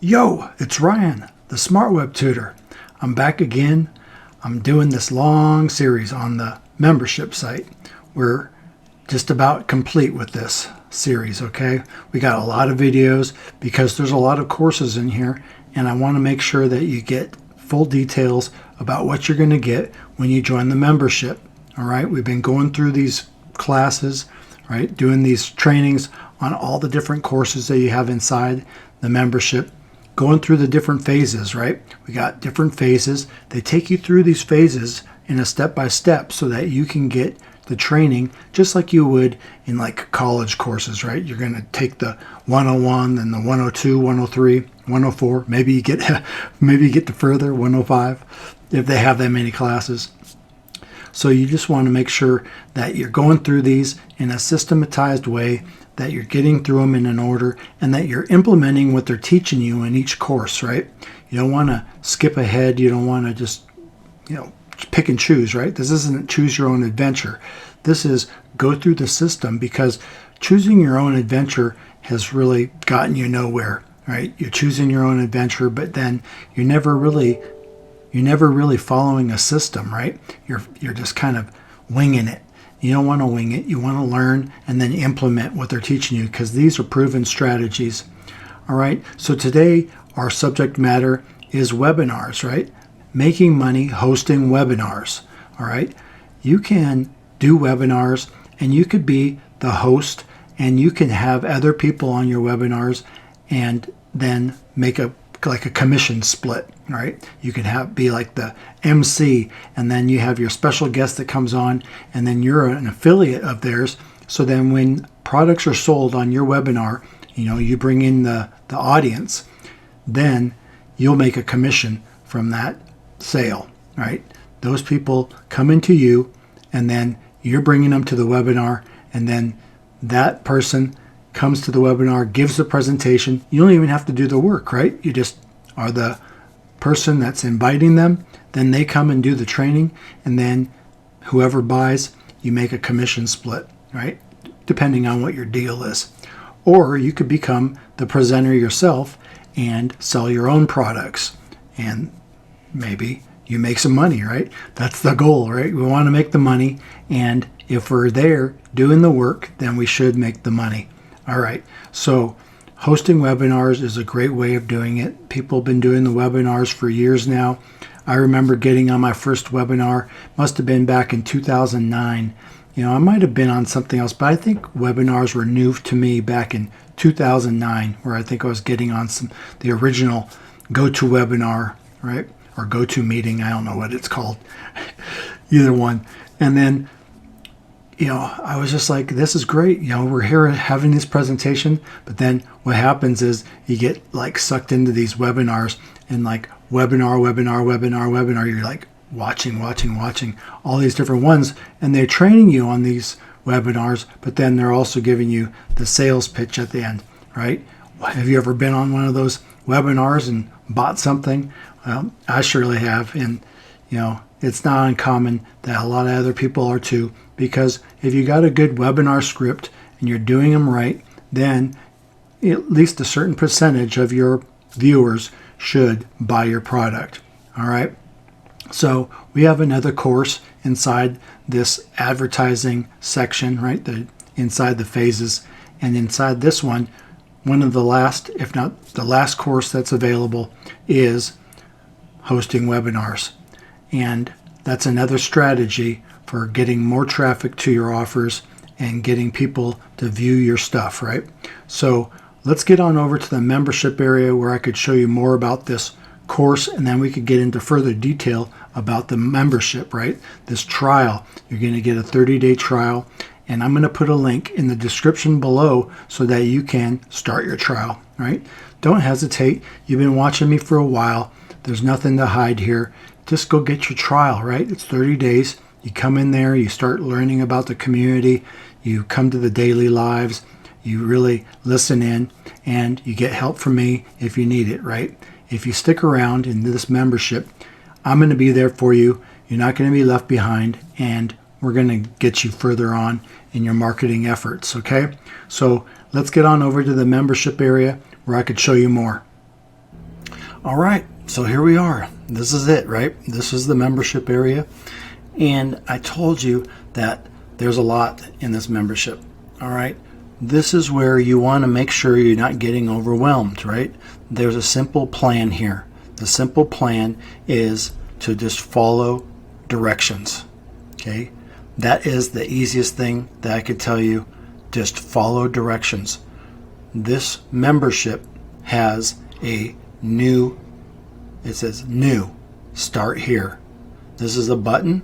Yo, it's Ryan, the Smart Web Tutor. I'm back again. I'm doing this long series on the membership site. We're just about complete with this series, okay? We got a lot of videos because there's a lot of courses in here, and I want to make sure that you get full details about what you're going to get when you join the membership. All right, we've been going through these classes, right? Doing these trainings on all the different courses that you have inside the membership. Going through the different phases, right? We got different phases. They take you through these phases in a step-by-step so that you can get the training just like you would in like college courses, right? You're going to take the 101 and the 102, 103, 104. Maybe you get to further 105 if they have that many classes. So you just want to make sure that you're going through these in a systematized way, that you're getting through them in an order, and that you're implementing what they're teaching you in each course, right? You don't want to skip ahead. You don't want to just, pick and choose, right? This isn't choose your own adventure. This is go through the system, because choosing your own adventure has really gotten you nowhere, right? You're choosing your own adventure, but then you're never really following a system, right? You're just kind of winging it. You don't want to wing it. You want to learn and then implement what they're teaching you, because these are proven strategies. All right. So today our subject matter is webinars, right? Making money hosting webinars. All right. You can do webinars and you could be the host, and you can have other people on your webinars and then make a commission split, right? You can be like the MC, and then you have your special guest that comes on, and then you're an affiliate of theirs. So then when products are sold on your webinar, you bring in the audience, then you'll make a commission from that sale, right? Those people come into you, and then you're bringing them to the webinar, and then that person comes to the webinar, gives the presentation. You don't even have to do the work, right? You just are the person that's inviting them. Then they come and do the training, and then whoever buys, you make a commission split, right? Depending on what your deal is. Or you could become the presenter yourself and sell your own products, and maybe you make some money, right? That's the goal, right? We want to make the money, and if we're there doing the work, then we should make the money. All right, so hosting webinars is a great way of doing it. People have been doing the webinars for years now. I remember getting on my first webinar, must have been back in 2009. I might have been on something else, but I think webinars were new to me back in 2009, where I think I was getting on the original GoToWebinar, right? Or GoToMeeting, I don't know what it's called, either one. And then I was just like, this is great. We're here having this presentation, but then what happens is you get like sucked into these webinars, and like webinar. You're like watching all these different ones, and they're training you on these webinars, but then they're also giving you the sales pitch at the end, right? Have you ever been on one of those webinars and bought something? Well, I surely have. And, it's not uncommon that a lot of other people are too, because if you got a good webinar script and you're doing them right, then at least a certain percentage of your viewers should buy your product. All right. So we have another course inside this advertising section, right? Inside the phases. And inside this one of the last, if not the last course that's available, is hosting webinars. And that's another strategy for getting more traffic to your offers and getting people to view your stuff, right? So let's get on over to the membership area, where I could show you more about this course, and then we could get into further detail about the membership, right? This trial, you're going to get a 30-day trial, and I'm going to put a link in the description below so that you can start your trial, right? Don't hesitate. You've been watching me for a while. There's nothing to hide here. Just go get your trial, right? It's 30 days. You come in there, you start learning about the community, you come to the daily lives, you really listen in, and you get help from me if you need it, right? If you stick around in this membership, I'm going to be there for you. You're not going to be left behind, and we're going to get you further on in your marketing efforts, okay? So let's get on over to the membership area where I could show you more. All right, so here we are. This is it, right? This is the membership area. And I told you that there's a lot in this membership. All right. This is where you want to make sure you're not getting overwhelmed, right? There's a simple plan here. The simple plan is to just follow directions. Okay. That is the easiest thing that I could tell you. Just follow directions. This membership has a new, it says new, start here. This is a button,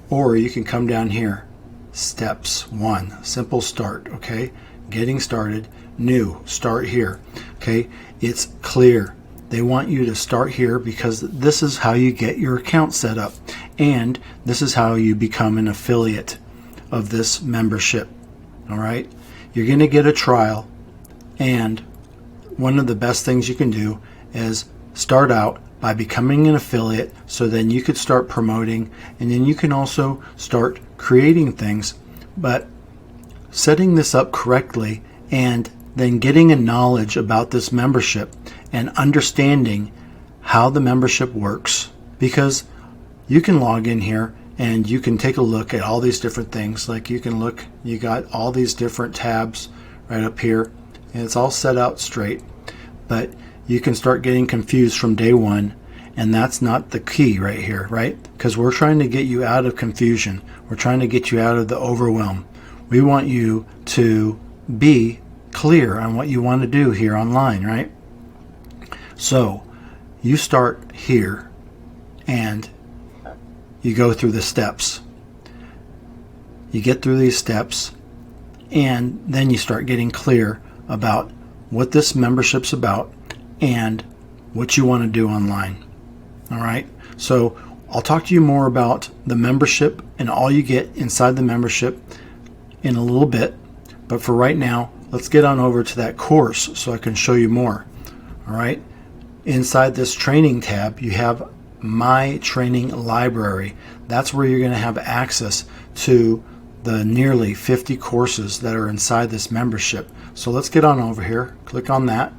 or you can come down here. Steps 1, simple start, okay? Getting started, new, start here, okay? It's clear. They want you to start here because this is how you get your account set up, and this is how you become an affiliate of this membership, all right? You're going to get a trial, and one of the best things you can do is start out by becoming an affiliate, so then you could start promoting, and then you can also start creating things. But setting this up correctly and then getting a knowledge about this membership and understanding how the membership works, because you can log in here and you can take a look at all these different things. Like you can look, you got all these different tabs right up here, and it's all set out straight. But you can start getting confused from day one, and that's not the key right here, right? Because we're trying to get you out of confusion. We're trying to get you out of the overwhelm. We want you to be clear on what you want to do here online, right? So you start here and you go through the steps. You get through these steps, and then you start getting clear about what this membership's about and what you want to do online. All right. So I'll talk to you more about the membership and all you get inside the membership in a little bit. But for right now, let's get on over to that course so I can show you more. All right. Inside this training tab, you have My Training Library. That's where you're going to have access to the nearly 50 courses that are inside this membership. So let's get on over here. Click on that.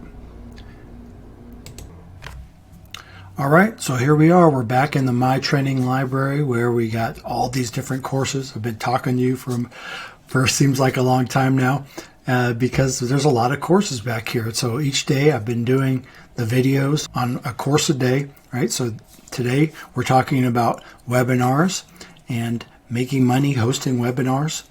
All right, so here we are. We're back in the My Training Library where we got all these different courses. I've been talking to you for seems like a long time now because there's a lot of courses back here. So each day I've been doing the videos on a course a day, right? So today we're talking about webinars and making money hosting webinars.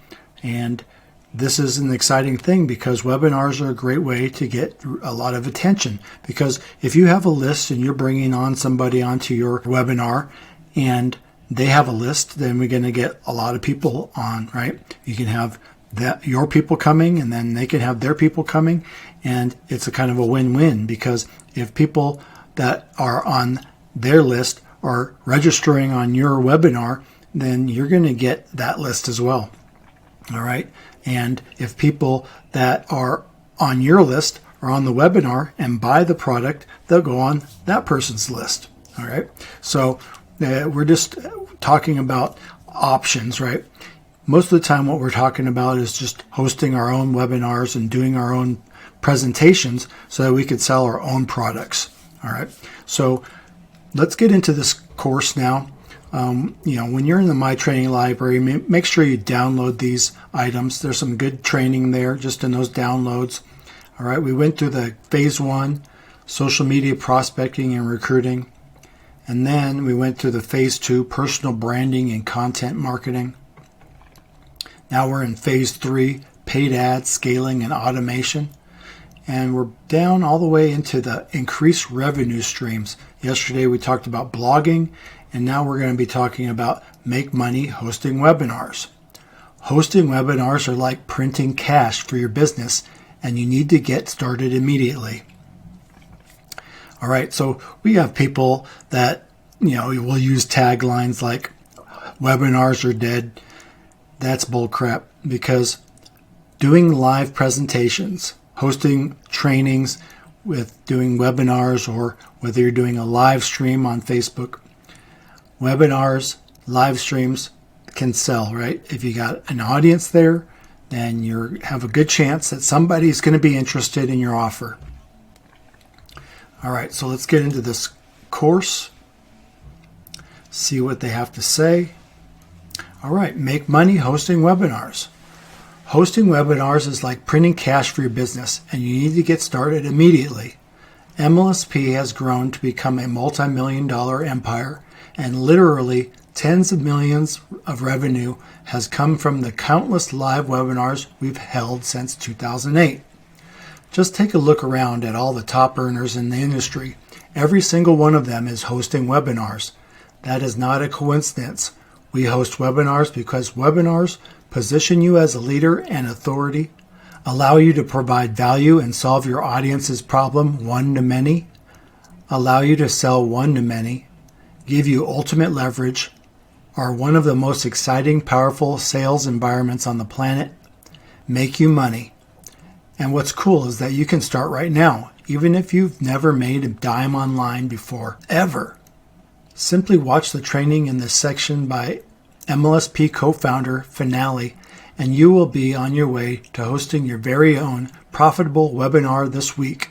And this is an exciting thing because webinars are a great way to get a lot of attention, because if you have a list and you're bringing on somebody onto your webinar and they have a list, then we're going to get a lot of people on, right? You can have your people coming, and then they can have their people coming, and it's a kind of a win-win, because if people that are on their list are registering on your webinar, then you're going to get that list as well. All right. And if people that are on your list are on the webinar and buy the product, they'll go on that person's list. All right. So we're just talking about options, right? Most of the time what we're talking about is just hosting our own webinars and doing our own presentations so that we could sell our own products. All right. So let's get into this course now. When you're in the My Training Library, make sure you download these items. There's some good training there just in those downloads. All right, we went through the phase 1, social media prospecting and recruiting. And then we went through the phase 2, personal branding and content marketing. Now we're in phase 3, paid ads, scaling and automation. And we're down all the way into the increased revenue streams. Yesterday we talked about blogging, and now we're going to be talking about make money hosting webinars. Hosting webinars are like printing cash for your business, and you need to get started immediately. All right, so we have people that, will use taglines like webinars are dead. That's bullcrap, because doing live presentations, hosting trainings with doing webinars, or whether you're doing a live stream on Facebook, webinars, live streams can sell, right? If you got an audience there, then you have a good chance that somebody is going to be interested in your offer. All right, so let's get into this course, see what they have to say. All right, make money hosting webinars. Hosting webinars is like printing cash for your business, and you need to get started immediately. MLSP has grown to become a multi-million-dollar empire, and literally tens of millions of revenue has come from the countless live webinars we've held since 2008. Just take a look around at all the top earners in the industry. Every single one of them is hosting webinars. That is not a coincidence. We host webinars because webinars position you as a leader and authority, allow you to provide value and solve your audience's problem one-to-many, allow you to sell one-to-many, give you ultimate leverage, are one of the most exciting, powerful sales environments on the planet, make you money. And what's cool is that you can start right now, even if you've never made a dime online before, ever. Simply watch the training in this section by MLSP co-founder Fanale, and you will be on your way to hosting your very own profitable webinar this week.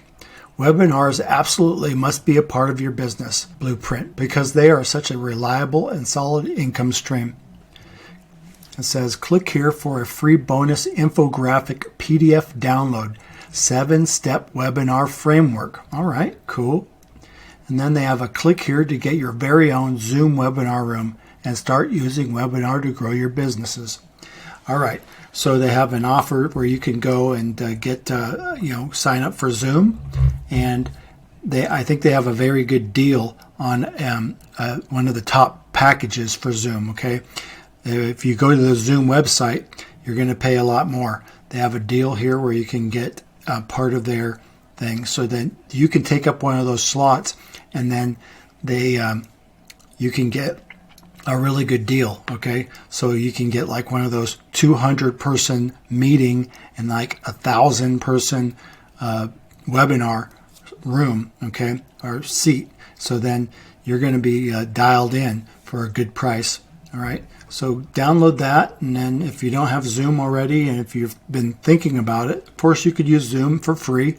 Webinars absolutely must be a part of your business blueprint because they are such a reliable and solid income stream. It says, click here for a free bonus infographic PDF download, 7-step webinar framework. All right, cool. And then they have a click here to get your very own Zoom webinar room and start using webinar to grow your businesses. All right, so they have an offer where you can go and get sign up for Zoom, and I think they have a very good deal on one of the top packages for Zoom. Okay. If you go to the Zoom website, you're going to pay a lot more. They have a deal here where you can get part of their thing, so then you can take up one of those slots, and then you can get a really good deal. Okay, so you can get like one of those 200-person meeting and like 1,000-person webinar room. Okay, or seat. So then you're going to be dialed in for a good price. All right. So download that, and then if you don't have Zoom already, and if you've been thinking about it, of course you could use Zoom for free.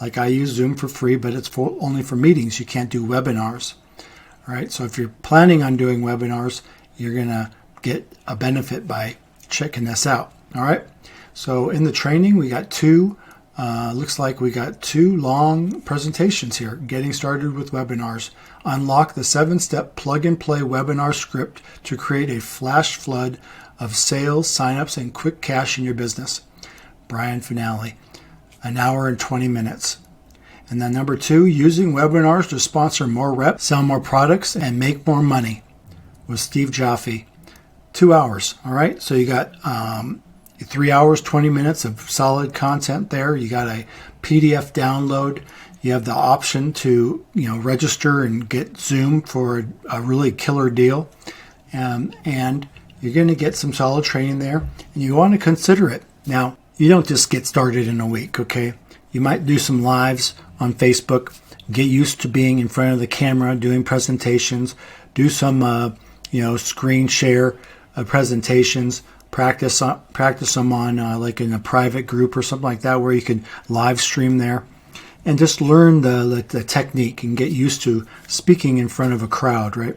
Like I use Zoom for free, but it's only for meetings. You can't do webinars. All right. So if you're planning on doing webinars, you're going to get a benefit by checking this out. All right. So in the training, we got looks like we got 2 long presentations here. Getting started with webinars. Unlock the 7-step plug-and-play webinar script to create a flash flood of sales, signups, and quick cash in your business. Brian Fanale. 1 hour and 20 minutes. And then number 2, using webinars to sponsor more reps, sell more products, and make more money with Steve Jaffe. 2 hours. All right. So you got 3 hours, 20 minutes of solid content there. You got a PDF download. You have the option to register and get Zoom for a really killer deal. And you're going to get some solid training there. And you want to consider it. Now, you don't just get started in a week, okay? You might do some lives on Facebook. Get used to being in front of the camera, doing presentations. Do some, screen share presentations. Practice them on like in a private group or something like that where you can live stream there, and just learn the technique and get used to speaking in front of a crowd, right?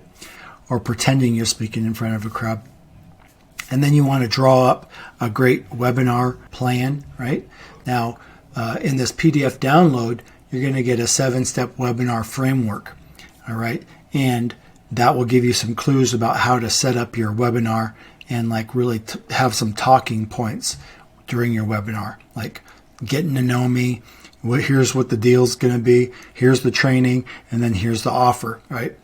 Or pretending you're speaking in front of a crowd. And then you want to draw up a great webinar plan, right? Now, in this PDF download, you're going to get a 7-step webinar framework, all right? And that will give you some clues about how to set up your webinar and like really have some talking points during your webinar, like getting to know me. Here's what the deal's going to be. Here's the training, and then here's the offer, right?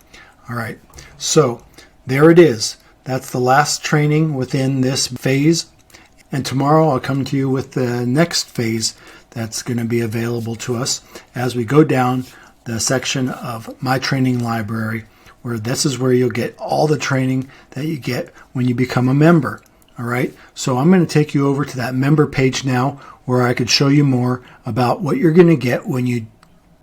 All right. So there it is. That's the last training within this phase. And tomorrow I'll come to you with the next phase that's going to be available to us as we go down the section of my training library, where this is where you'll get all the training that you get when you become a member. All right. So I'm going to take you over to that member page now, where I could show you more about what you're going to get when you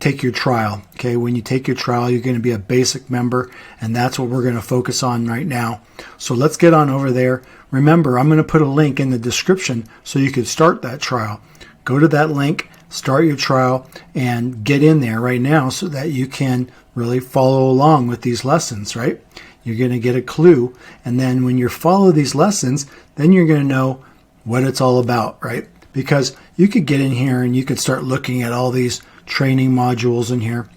take your trial. Okay. When you take your trial, you're going to be a basic member, and that's what we're going to focus on right now. So let's get on over there. Remember, I'm going to put a link in the description so you can start that trial. Go to that link, start your trial and get in there right now so that you can really follow along with these lessons, right? You're going to get a clue. And then when you follow these lessons, then you're going to know what it's all about, right? Because you could get in here and you could start looking at all these training modules in here,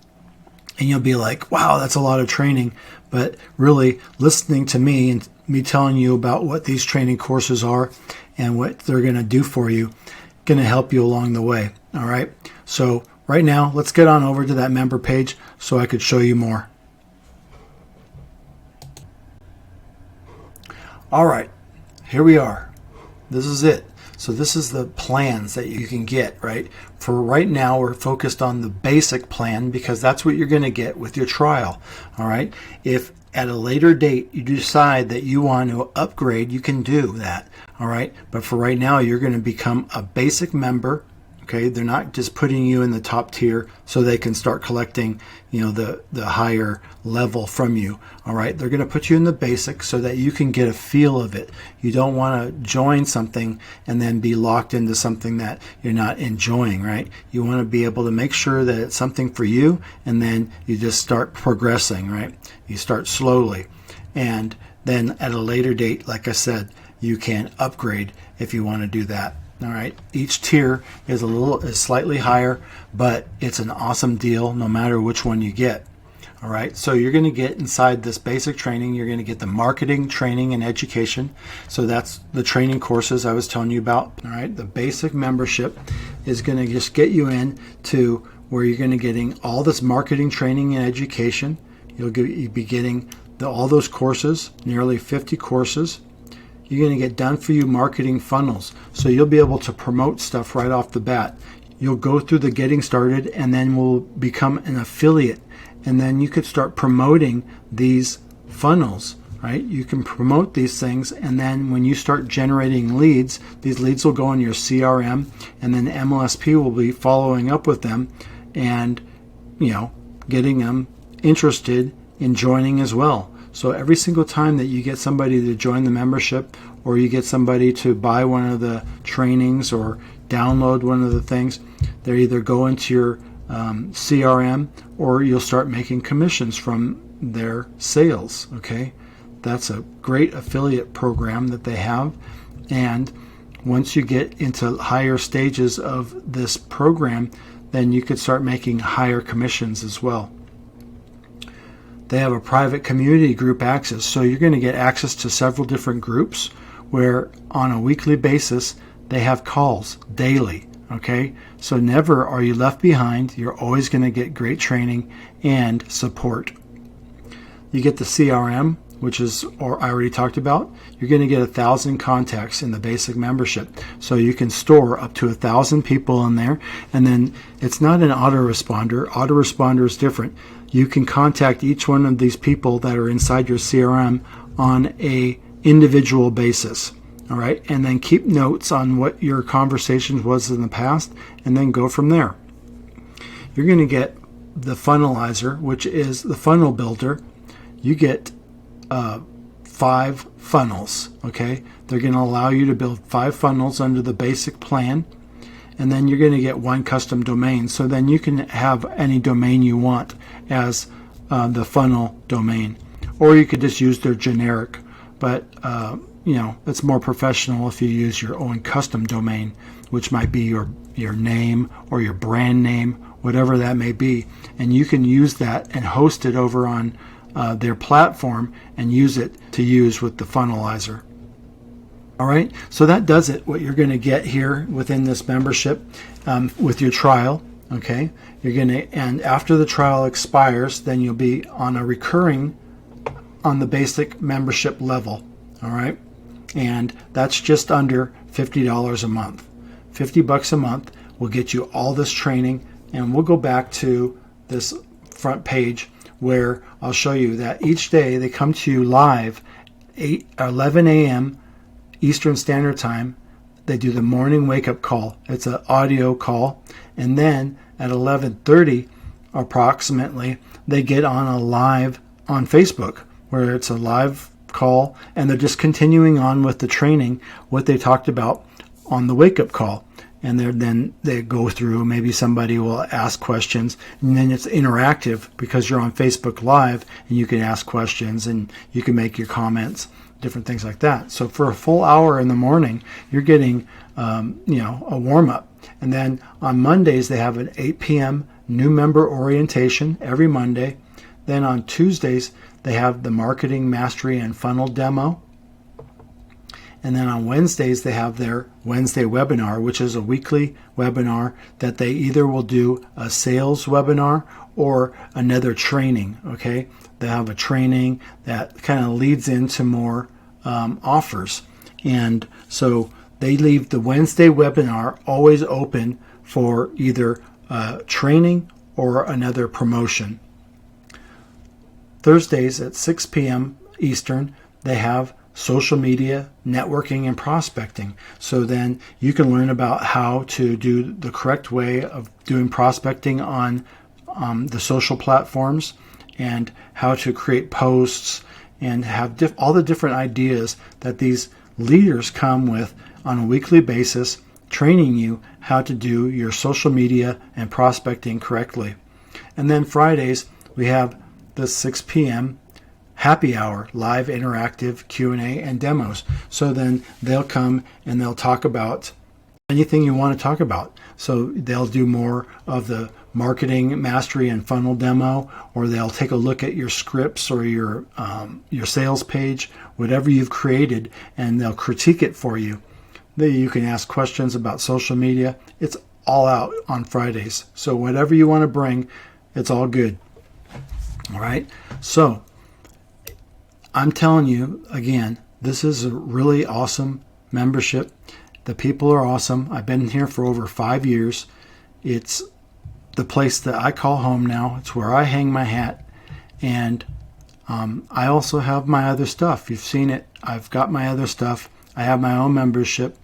and you'll be like, wow, that's a lot of training. But really listening to me and me telling you about what these training courses are and what they're going to do for you, going to help you along the way. All right. So right now, let's get on over to that member page so I could show you more. All right, here we are. This is it. So this is the plans that you can get, right? For right now, we're focused on the basic plan because that's what you're going to get with your trial. All right. If at a later date you decide that you want to upgrade, you can do that. All right. But for right now, you're going to become a basic member. Okay, they're not just putting you in the top tier so they can start collecting, the higher level from you. All right, they're going to put you in the basic so that you can get a feel of it. You don't want to join something and then be locked into something that you're not enjoying, right? You want to be able to make sure that it's something for you, and then you just start progressing, right? You start slowly, and then at a later date, like I said, you can upgrade if you want to do that. All right, each tier is slightly higher, but it's an awesome deal no matter which one you get. All right, so you're going to get inside this basic training, you're going to get the marketing, training, and education. So that's the training courses I was telling you about. All right, the basic membership is going to just get you in to where you're going to getting all this marketing, training, and education. You'll be getting all those courses, nearly 50 courses. You're going to get done for you marketing funnels. So you'll be able to promote stuff right off the bat. You'll go through the getting started and then will become an affiliate. And then you could start promoting these funnels, right? You can promote these things. And then when you start generating leads, these leads will go in your CRM, and then MLSP will be following up with them and, getting them interested in joining as well. So every single time that you get somebody to join the membership, or you get somebody to buy one of the trainings or download one of the things, they either go into your CRM, or you'll start making commissions from their sales. Okay, that's a great affiliate program that they have. And once you get into higher stages of this program, then you could start making higher commissions as well. They have a private community group access. So you're going to get access to several different groups where on a weekly basis, they have calls daily. Okay. So never are you left behind. You're always going to get great training and support. You get the CRM, which is, or I already talked about. You're going to get 1,000 contacts in the basic membership. So you can store up to 1,000 people in there. And then it's not an autoresponder. Autoresponder is different. You can contact each one of these people that are inside your CRM on a individual basis. All right. And then keep notes on what your conversations was in the past, and then go from there. You're going to get the funnelizer, which is the funnel builder. You get 5 funnels. Okay. They're going to allow you to build 5 funnels under the basic plan. And then you're going to get 1 custom domain. So then you can have any domain you want as the funnel domain. Or you could just use their generic. But, it's more professional if you use your own custom domain, which might be your name or your brand name, whatever that may be. And you can use that and host it over on their platform and use it to use with the funnelizer. All right, so that does it, what you're going to get here within this membership with your trial. Okay, and after the trial expires, then you'll be on a recurring on the basic membership level. All right, and that's just under $50 a month. $50 a month will get you all this training, and we'll go back to this front page where I'll show you that each day they come to you live 11 a.m. Eastern Standard Time. They do the morning wake-up call. It's an audio call. And then at 11:30 approximately, they get on a live on Facebook where it's a live call, and they're just continuing on with the training, what they talked about on the wake-up call. and then they go through. Maybe somebody will ask questions, and then it's interactive because you're on Facebook Live and you can ask questions and you can make your comments, different things like that. So for a full hour in the morning, you're getting a warm-up. And then on Mondays, they have an 8 p.m. new member orientation every Monday. Then on Tuesdays, they have the marketing mastery and funnel demo. And then on Wednesdays, they have their Wednesday webinar, which is a weekly webinar that they either will do a sales webinar or another training. Okay, they have a training that kind of leads into more offers. And so they leave the Wednesday webinar always open for either training or another promotion. Thursdays at 6 p.m. Eastern, they have social media, networking, and prospecting. So then you can learn about how to do the correct way of doing prospecting on the social platforms and how to create posts and have all the different ideas that these leaders come with on a weekly basis, training you how to do your social media and prospecting correctly. And then Fridays, we have the 6 p.m. happy hour, live interactive Q&A and demos. So then they'll come and they'll talk about anything you want to talk about. So they'll do more of the marketing mastery and funnel demo, or they'll take a look at your scripts or your sales page, whatever you've created, and they'll critique it for you. Then you can ask questions about social media. It's all out on Fridays. So whatever you want to bring, it's all good. All right. So I'm telling you again, this is a really awesome membership. The people are awesome. I've been here for over 5 years. It's the place that I call home now. It's where I hang my hat. And I also have my other stuff. You've seen it. I've got my other stuff. I have my own membership.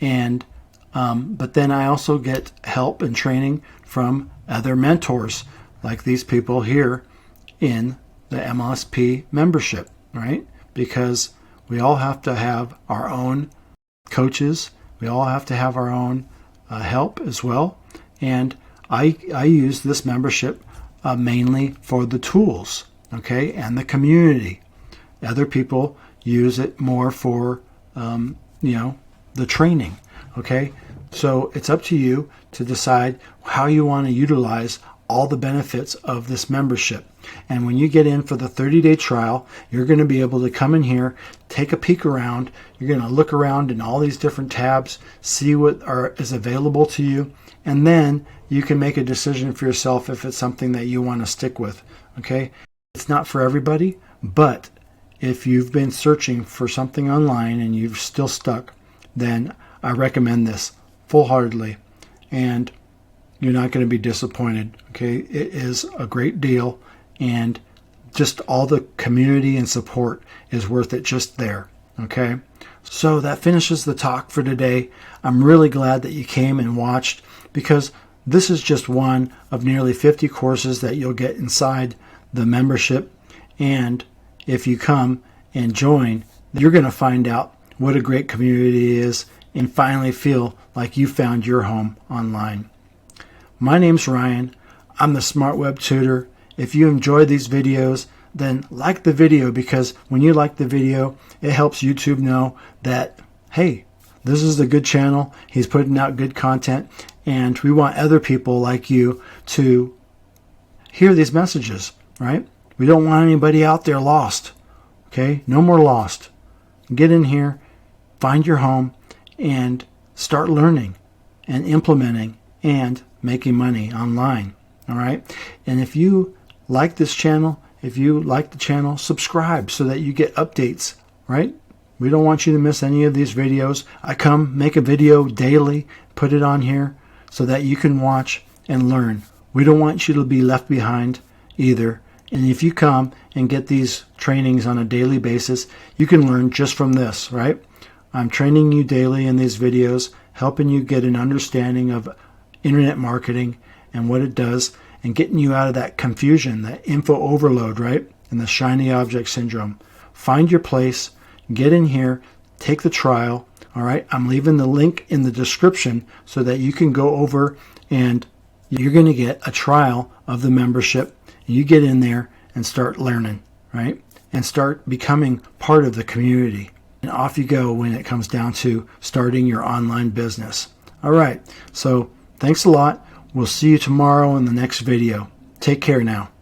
And but then I also get help and training from other mentors like these people here in the MLSP membership, right? Because we all have to have our own coaches. We all have to have our own help as well. And I use this membership mainly for the tools, okay, and the community. Other people use it more for, the training, okay? So it's up to you to decide how you want to utilize all the benefits of this membership. And when you get in for the 30-day trial, you're going to be able to come in here, take a peek around. You're going to look around in all these different tabs, see what is available to you, and then you can make a decision for yourself if it's something that you want to stick with. Okay? It's not for everybody, but if you've been searching for something online and you're still stuck, then I recommend this full-heartedly, and you're not going to be disappointed. Okay? It is a great deal, and just all the community and support is worth it just there. Okay? So that finishes the talk for today. I'm really glad that you came and watched, because this is just one of nearly 50 courses that you'll get inside the membership. And if you come and join, you're going to find out what a great community is and finally feel like you found your home online. My name's Ryan. I'm the Smart Web Tutor. If you enjoyed these videos, then like the video, because when you like the video, it helps YouTube know that, hey, this is a good channel. He's putting out good content, and we want other people like you to hear these messages, right? We don't want anybody out there lost. Okay? No more lost. Get in here, find your home, and start learning and implementing and making money online. All right? And if you like this channel, if you like the channel, subscribe so that you get updates, right? We don't want you to miss any of these videos. I come make a video daily, put it on here so that you can watch and learn. We don't want you to be left behind either. And if you come and get these trainings on a daily basis, you can learn just from this, right? I'm training you daily in these videos, helping you get an understanding of internet marketing and what it does, and getting you out of that confusion, that info overload, right? And the shiny object syndrome. Find your place, get in here, take the trial, All right, I'm leaving the link in the description so that you can go over and you're going to get a trial of the membership. And you get in there and start learning, right? And start becoming part of the community. And off you go when it comes down to starting your online business. All right, so thanks a lot. We'll see you tomorrow in the next video. Take care now.